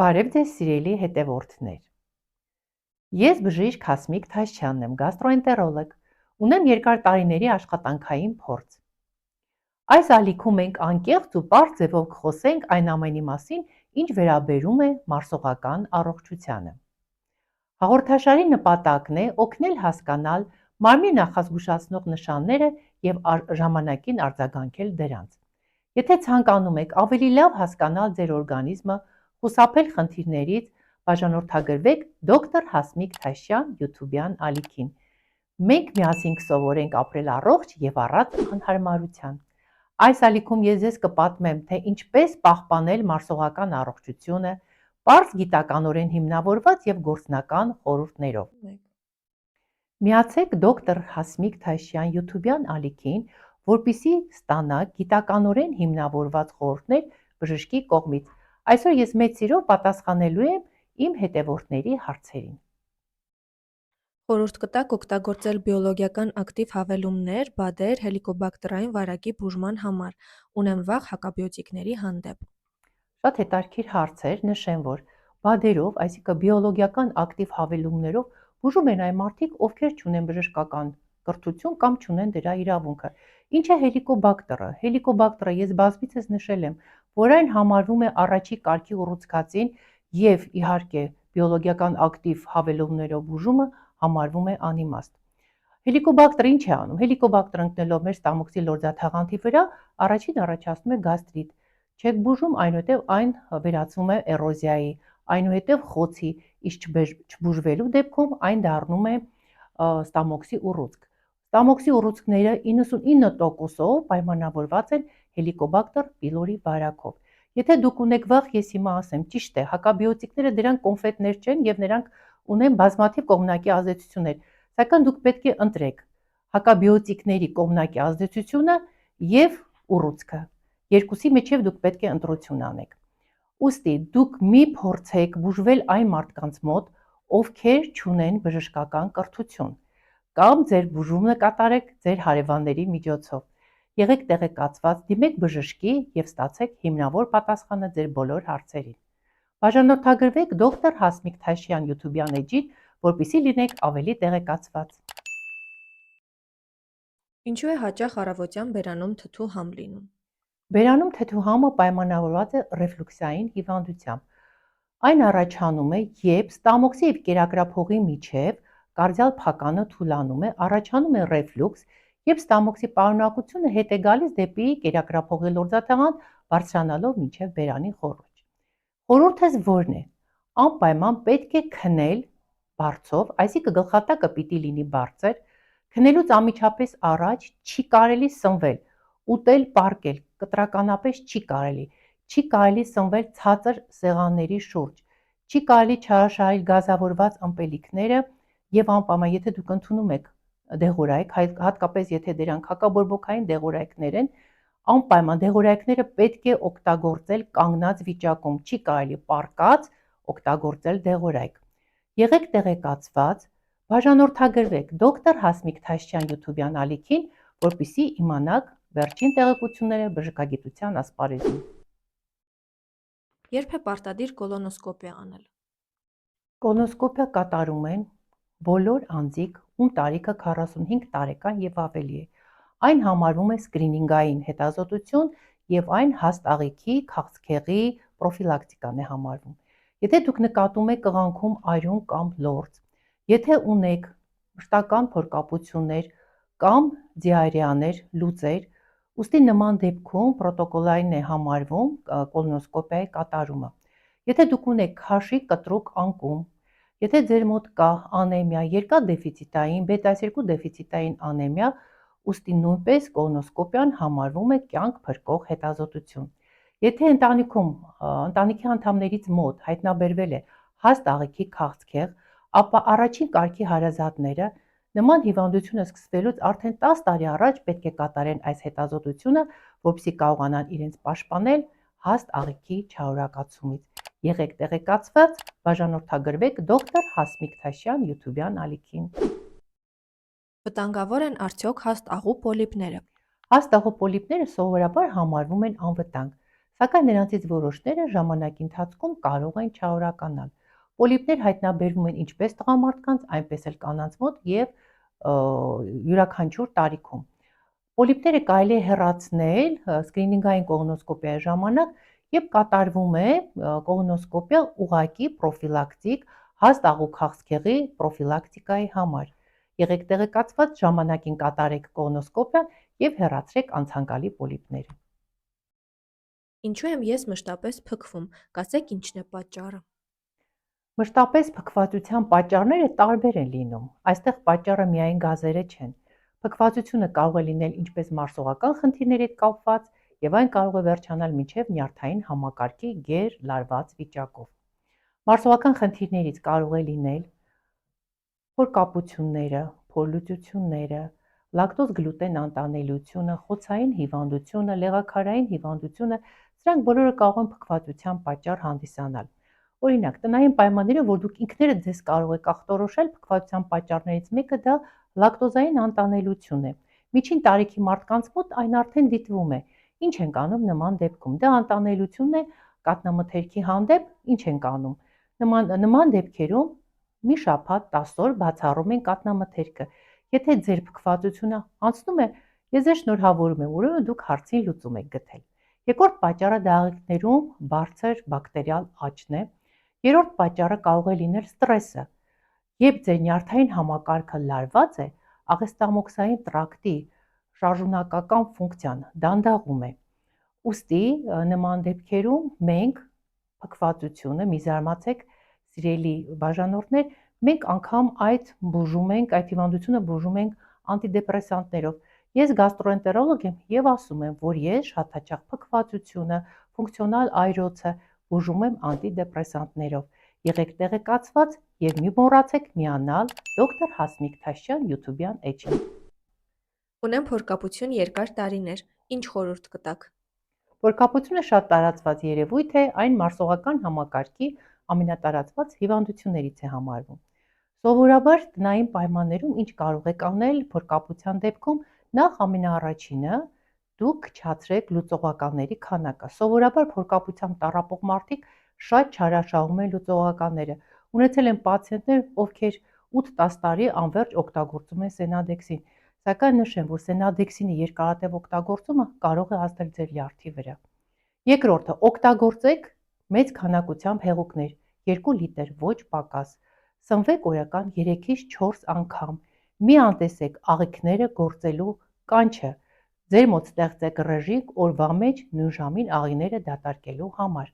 Բարև ձեզ սիրելի հետևորդներ։ Ես բժիշկ Հասմիկ Թաշյանն եմ, գաստրոենտերոլոգ, ունեմ երկար տարիների աշխատանքային փորձ։ Այս ալիքում մենք անկեղծ ու պարզ ձևով կխոսենք այն ամենի մասին, ինչ վերաբերում է մարսողական առողջությանը։ Հաղորդաշարի նպատակն է օգնել հասկանալ մարմնի նախազգուշացնող նշանները և ժամանակին արձագանքել դրանց։ Եթե ցանկանում եք ավելի լավ հասկանալ ձեր օրգանիզմը, խուսափել խնդիրներից, բաժանորդագրվեք դոկտոր Հասմիկ Թաշյան YouTube-յան ալիքին։ Մենք միասին կսովորենք ապրել առողջ և առատ անհարմարության։ Այս ալիքում ես ձեզ կպատմեմ, թե ինչպես պահպանել մարսողական առողջությունը, պարզ գիտականորեն հիմնավորված և գործնական խորհուրդներով։ Միացեք դոկտոր Հասմիկ Թաշյան YouTube-յան ալիքին, որպեսզի ստանաք գիտականորեն հիմնավորված խորհուրդներ բժշկի կողմից։ Այսօր ես մեծ սիրով պատասխանելու եմ իմ հետևորդների հարցերին։ Խորհուրդ կտակ օգտագործել բիոլոգիական ակտիվ հավելումներ, բադեր, հելիկոբակտերային վարակի բուժման համար։ Ունեմ վախ հակաբիոտիկների հանդեպ։ Շատ հետաքրքիր հարց էր, նշեմ, որ բադերով, այսինքն բիոլոգիական ակտիվ հավելումներով բուժում են այն մարդիկ, ովքեր չունեն բժշկական կրթություն կամ չունեն դրա իրավունքը։ Ինչ է հելիկոբակտերը։ Հելիկոբակտերը ես բազմիցս նշել եմ, որ այն համարվում է առաջի կարգի ուռուցքածին և իհարկե բիոլոգիական ակտիվ հավելումներով բուժումը համարվում է անիմաստ։ Հելիկոբակտերը ինչ է անում։ Հելիկոբակտերը ընկնելով մեր ստամոքսի լորձաթաղանթի վրա, առաջին առաջացնում է գաստրիտ։ Չեք բուժում, այնուհետև այն վերածվում է էրոզիայի, այնուհետև խոցի, իսկ չբուժվելու դեպքում այն դառնում է ստամոքսի ուռուցք։ Ստամոքսի ուռուցքները 99%-ով պայմանավորված են հելիկոբակտեր պիլորի վարակով։ Եթե դուք ունեք վախ, ես հիմա ասեմ, ճիշտ է, հակաբիոտիկները դրանք կոնֆետներ չեն և նրանք ունեն բազմաթիվ կողմնակի ազդեցություններ, սակայն դուք պետք է ընտրեք հակաբիոտիկների կողմնակի ազդեցությունը և ուռուցքը։ Երկուսի միջև դուք պետք է ընտրություն անեք։ Ուստի դուք մի փորձեք բուժվել այն մարդկանց մոտ, ովքեր չունեն բժշկական կրթություն, կամ ձեր բուժումը կատարեք ձեր հարևանների միջոցով։ Եղեք տեղեկացված, դիմեք բժշկի և ստացեք հիմնավոր պատասխանը ձեր բոլոր հարցերին։ Բաժանորդագրվեք դոկտոր Հասմիկ Թաշյան YouTube-յան էջին, որպեսզի լինեք ավելի տեղեկացված։ Ինչու է հաճախ առավոտյան բերանում թթու համ լինում։ Բերանում թթու համը պայմանավորված է ռեֆլուքսային հիվանդությամբ։ Այն առաջանում է, երբ ստամոքսի և կերակրափողի միջև կարդիալ փականը թուլանում է, առաջանում է ռեֆլուքս, երբ ստամոքսի պարունակությունը հետ է գալիս դեպի կերակրափողի լորձաթաղանթ, բարձրանալով մինչև բերանի խոռոչ։ Խորհուրդս որն է։ Անպայման պետք է քնել բարձով, այսինքն գլխատակը պիտի լինի բարձր, քնելուց անմիջապես առաջ չի կարելի սնվել, ուտել, պառկել, կտրականապես չի կարելի սնվել ցածր սեղանների շուրջ, չի կարելի չարաշահել գազավորված ըմպելիքները և անպայման, եթե դուք ընդունում եք դեղորայք, հատկապես եթե դրանք հակաբորբոքային դեղորայքներ են, անպայման դեղորայքները պետք է օգտագործել կանգնած վիճակում, չի կարելի պառկած օգտագործել դեղորայք։ Եղեք տեղեկացված, բաժանորդագրվեք դոկտոր Հասմիկ Թաշյան YouTube-յան ալիքին, որպեսզի իմանաք վերջին տեղեկությունները բժշկագիտության ասպարեզում։ Երբ է պարտադիր կոլոնոսկոպիա անել։ Կոլոնոսկոպիա կատարում են բոլոր անձիկ, ում տարիքը 45 տարեկան և ավելի է։ Այն համարվում է սկրինինգային հետազոտություն և այն հաստ աղիքի, քաղցկեղի պրոֆիլակտիկան է համարվում։ Եթե դուք նկատում եք ըղանքում արյուն կամ լորձ, եթե ունեք մշտական փորկապություններ կամ դիարեաներ, լուծեր, ուստի նման դեպքում պրոտոկոլային է համարվում կոլոնոսկոպիայի կատարումը։ Եթե դուք ունեք քաշի կտրուկ անկում, եթե ձեր մոտ կա անեմիա, երկաթ դեֆիցիտային, բետա-2 դեֆիցիտային անեմիա, ուստի նույնպես կոլոնոսկոպիան համարվում է կյանք փրկող հետազոտություն։ Եթե ընտանիքի անդամներից մոտ հայտնաբերվել է հաստ աղիքի քաղցկեղ, ապա առաջին կարգի հարազատները նման հիվանդությունը սկսվելուց արդեն 10 տարի առաջ պետք է կատարեն այս հետազոտությունը, որպեսզի կարողանան իրենց պաշտպանել հաստ աղիքի չարորակացումից։ Եղեք տեղեկացված, բաժանորդագրվեք դոկտոր Հասմիկ Թաշյան YouTube-յան ալիքին։ Վտանգավոր են արդյոք հաստ աղու պոլիպները։ Հաստ աղու պոլիպները սովորաբար համարվում են անվտանգ, Սակայն նրանցից որոշները ժամանակի ընթացքում կարող են չարորականալ։ Պոլիպներ հայտնաբերվում են ինչպես տղամարդկանց, այնպես էլ կանանց մոտ եւ յուրաքանչյուր տարիքում։ Պոլիպները կարելի է հեռացնել սկրինինգային կողոնոսկոպիայի ժամանակ եւ կատարվում է կողոնոսկոպիա ուղղակի պրոֆիլակտիկ հաստ աղոքաղցքեղի պրոֆիլակտիկայի համար։ Եղեք տեղեկացված, ժամանակին կատարեք կողոնոսկոպիա եւ հեռացրեք անցանկալի պոլիպները։ Ինչու եմ ես մշտապես փքվում, կասեք ինչն է պատճառը։ Մշտապես փքվածության պատճառները տարբեր են լինում։ Այստեղ պատճառը միայն գազերը չեն։ Փքվածությունը կարող է լինել ինչպես մարսողական խնդիրների հետ կապված, եւ այն կարող է վերջանալ մինչև նյարդային համակարգի գեր-լարված վիճակով։ Մարսողական խնդիրներից կարող է լինել փորկապությունները, փորլուծությունները, լակտոզ գլուտեն անտանելիությունը, խոցային հիվանդությունը, լեղաքարային հիվանդությունը, սրանք բոլորը կարող են փքվածության պատճառ հանդիսանալ։ Օրինակ, տնային պայմաններում, որ դուք ինքներդ ձեզ կարող եք ախտորոշել, փքվածության պատճառներից մեկը դա լակտոզային անտանելիություն է։ Միջին տարիքի մարդկանց մոտ այն արդեն դիտվում է։ Ինչ ենք անում նման դեպքում։ Դա անտանելիություն է կաթնամթերքի հանդեպ, ինչ ենք անում։ Նման դեպքերում մի շաբաթ 10 օր բացառում են կաթնամթերքը։ Եթե ձեր փքվածությունը անցնում է, ես ձեզ շնորհավորում եմ, ուրեմն դուք հարցին լուծում եք գտել։ Երկրորդ պատճառը աղիքներում բարձր բակտերիալ աճն է։ Երրորդ պատճառը կարող է լինել ստրեսը։ Երբ ձեր նյարդային համակարգը լարված է, աղեստամոքսային տրակտի շարժունակական ֆունկցիան դանդաղում է։ Ուստի նման դեպքերում մենք փքվածությունը, մի զարմացեք, սիրելի բաժանորդներ, մենք անգամ այդ հիվանդությունը բուժում ենք անտիդեպրեսանտներով։ Ես գաստրոենտերոլոգ եմ եւ ասում եմ, որ ես շատ հաճախ փքվածությունը, ֆունկցիոնալ այրոցը բուժում եմ անտիդեպրեսանտներով։ Եղեք տեղեկացված եւ մի մոռացեք միանալ դոկտոր Հասմիկ Թաշյան YouTube-յան էջին։ Ունեմ փորկապություն երկար տարիներ, ինչ խորհուրդ կտաք։ Փորկապությունը շատ տարածված երևույթ է, այն մարսողական համակարգի ամենատարածված հիվանդություններից է համարվում։ Սովորաբար տնային պայմաններում ինչ կարող եք անել փորկապության դեպքում, նախ ամենաառաջինը դուք քչացրեք լուծողականների քանակը։ Սովորաբար փորկապությամբ տառապող մարդիկ շատ չարաշահում են լուծողականները։ Ունեցել եմ պացիենտներ, ովքեր 8-10 տարի անվերջ օգտագործում են սենադեքսին, սակայն նշեմ, որ սենադեքսինի երկարատև օգտագործումը կարող է ազդել ձեր լյարդի վրա։ Երկրորդը, օգտագործեք մեծ քանակությամբ հեղուկներ, 2 լիտր, ոչ պակաս։ Սնվեք օրական 3-ից 4 անգամ։ Մի անտեսեք աղիքները գործելու կանչը։ Ձեր մոտ ստեղծեք ռեժիմ օրվա մեջ նույն ժամին աղիները դատարկելու համար։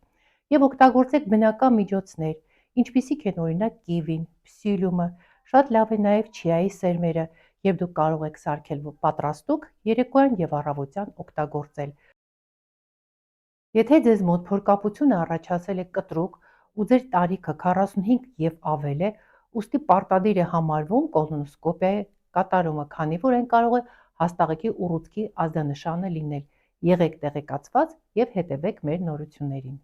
Եվ օգտագործեք բնական միջոցներ, ինչպիսիք են օրինակ կիվին, փսիլիումը, շատ լավ է նաև չիայի սերմերը, եւ դուք կարող եք սարքել պատրաստուկ երեկոյան եւ առավոտյան օգտագործել։ Եթե ձեզ մոտ փորկապությունը առաջացել է կտրուկ ու ձեր տարիքը 45 եւ ավել է, ուստի պարտադիր է համարվում կոլոնոսկոպիայի կատարումը, քանի որ այն կարող է հաստաղիկի ուռուցքի ազդանշանը լինել։ Եղեք տեղեկացված եւ հետևեք մեր նորություններին։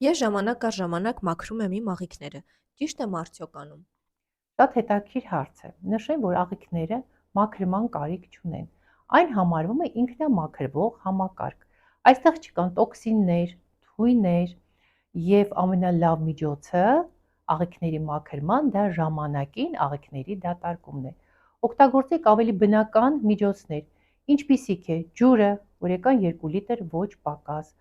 Ես ժամանակ առ ժամանակ մաքրում եմ իմ աղիքները, ճիշտ եմ արդյոք անում։ Շատ հետաքրքիր հարց է։ Նշեմ, որ աղիքները մաքրման կարիք չունեն։ Այն համարվում է ինքնամաքրվող համակարգ։ Այստեղ չկան տոքսիններ, թույներ եւ ամենալավ միջոցը աղիքների մաքրման դա ժամանակին աղիքների դատարկումն է։ Օգտագործեք ավելի բնական միջոցներ, ինչպիսիք է ջուրը, օրական 2 լիտր, ոչ պակաս։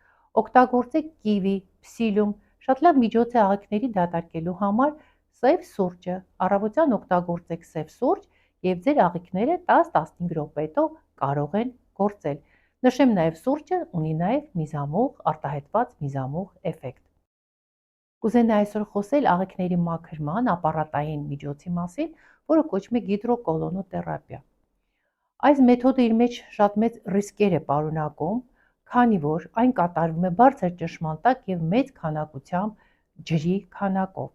Օգտագործեք կիվի, փսիլիում, շատ լավ միջոց է աղիքների դատարկելու համար, սև սուրճը, առավոտյան օգտագործեք սև սուրճ եւ ձեր աղիքները 10-15 րոպե հետո կարող են գործել։ Նշեմ նաև սուրճը ունի նաև միզամուղ, արտահայտված միզամուղ էֆեկտ։ Կուզենայի այսօր խոսել աղիքների մաքրման ապարատային միջոցի մասին, որը կոչվում է գիդրոկոլոնոթերապիա։ Այս մեթոդը իր մեջ շատ մեծ ռիսկեր է պարունակում, քանի որ այն կատարվում է բարձր ճնշման տակ եւ մեծ քանակությամբ ջրի քանակով։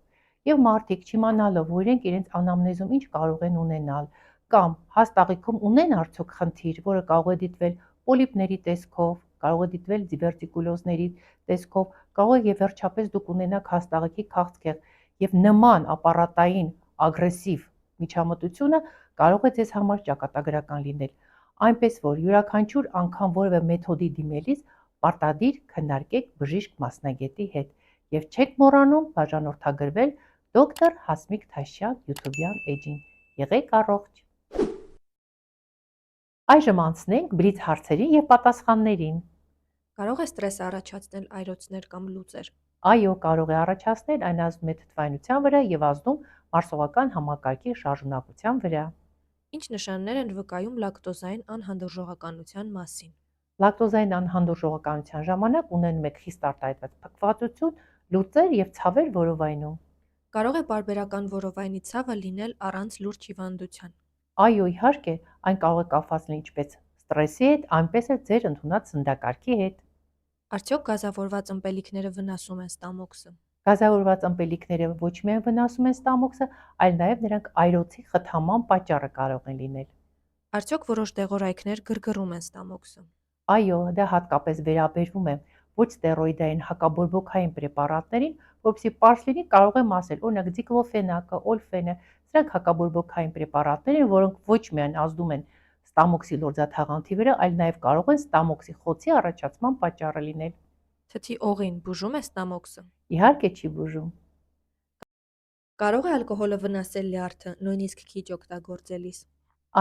Եվ մարդիկ չիմանալով, որ իրենք իրենց անամնեզում ինչ կարող են ունենալ, կամ հաստաղիքում ունեն արդյոք խնդիր, որը կարող է դիտվել պոլիպների տեսքով, կարող է դիտվել դիվերտիկուլոզների տեսքով, կարող է եւ վերջապես դուք ունենաք հաստաղիքի քաղցկեղ եւ նման ապարատային ագրեսիվ միջամտությունը կարող է ձեզ համար ճակատագրական լինել։ Այնպես որ յուրաքանչյուր անգամ որևէ մեթոդի դիմելիս պարտադիր քննարկեք բժիշկ մասնագետի հետ եւ չեք մոռանում բաժանորդագրվել դոկտոր Հասմիկ Թաշյան YouTube-յան էջին։ Եղեք առողջ։ Այժմ անցնենք բլից հարցերին եւ պատասխաններին։ Կարող է ստրեսը առաջացնել այրոցներ կամ լուծեր։ Այո, կարող է առաջացնել, այն ազդում է թթվայնության վրա եւ ազդում մարսողական համակարգի շարժունակության վրա։ Ինչ նշաններ են վկայում լակտոզային անհանդուրժողականության մասին։ Լակտոզային անհանդուրժողականության ժամանակ ունենում եք խիստ արտահայտված փքվածություն, լուծեր եւ ցավեր որովայնում։ Կարող է պարբերական որովայնի ցավը լինել առանց լուրջ հիվանդության։ Այո, իհարկե, այն կարող է կապված լինել ինչպես ստրեսի հետ, այնպես էլ ձեր ընդունած սննդակարգի հետ։ Արդյոք գազավորված ըմպելիքները վնասում են ստամոքսը։ Գազավորված ըմպելիքները ոչ միայն վնասում են ստամոքսը, այլ նաև նրանք այրոցի խթանման պատճառը կարող են լինել։ Արդյոք որոշ դեղորայքներ գրգռում են ստամոքսը։ Այո, դա հատկապես վերաբերվում է ոչ ստերոիդային հակաբորբոքային պրեպարատներին, որովհետեւ պարզ լինի կարող եմ ասել, օրինակ դիկլոֆենակը, օլֆենը, սրանք հակաբորբոքային պրեպարատներ են, որոնք ոչ միայն ազդում են ստամոքսի լորձաթաղանթի վրա, այլ նաև կարող են ստամոքսի խոցի առաջացման պատճառը լինել։ Թթի օղին բուժում է ստամոքսը։ Իհարկե չի բուժում։ Կարող է ալկոհոլը վնասել լյարդը, նույնիսկ քիչ օգտագործելիս։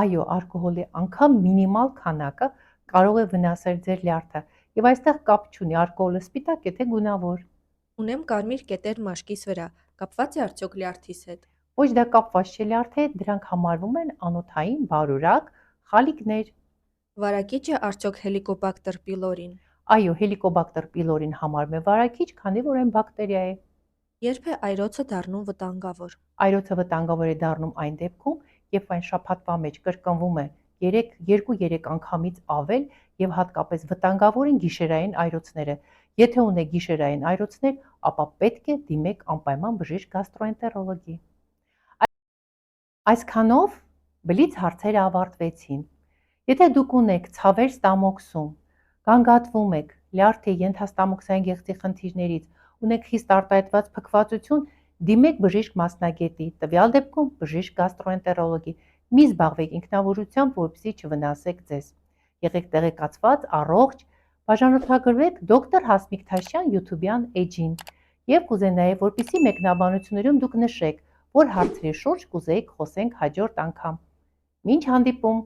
Այո, ալկոհոլի անգամ մինիմալ քանակը կարող է վնասել ձեր լյարդը, եւ այստեղ կապ չունի ալկոհոլը սպիտակ է թե գունավոր։ Ունեմ կարմիր կետեր մաշկիս վրա, կապված է արդյոք լյարդիս հետ։ Ոչ, դա կապված չէ լյարդի հետ, դրանք համարվում են անոթային բարուրակ խալիկներ։ Վարակիչ է արդյոք հելիկոբակտեր պիլորին։ Այո, հելիկոբակտեր պիլորին համարվում է վարակիչ, քանի որ այն բակտերիա է։ Երբ է այրոցը դառնում վտանգավոր։ Այրոցը վտանգավոր է դառնում այն դեպքում, երբ այն շաբաթվա մեջ կրկնվում է 2-3 անգամից ավել եւ հատկապես վտանգավոր են գիշերային այրոցները։ Եթե ունեք գիշերային այրոցներ, ապա պետք է դիմեք անպայման բժիշկ գաստրոենտերոլոգի։ Այսքանով բլից հարցերը ավարտվեցին։ Եթե դուք ունեք ցավեր ստամոքսում, գանգատվում եք լյարդի ենթաստամոքսային գեղձի խնդիրներից, ունեք խիստ արտահայտված փքվածություն, դիմեք բժիշկ մասնագետի, տվյալ դեպքում բժիշկ գաստրոենտերոլոգի։ Մի զբաղվեք ինքնավորությամբ, որպեսզի չվնասեք ձեզ։ Եղեք տեղեկացված, առողջ, բաժանորդագրվեք դոկտոր Հասմիկ Թաշյան YouTube-յան էջին եւ կուզենայի, որպեսզի մեկնաբանություններում դուք նշեք, որ հարցերի շուրջ կուզեիք խոսենք հաջորդ անգամ։ Մինչ հանդիպում։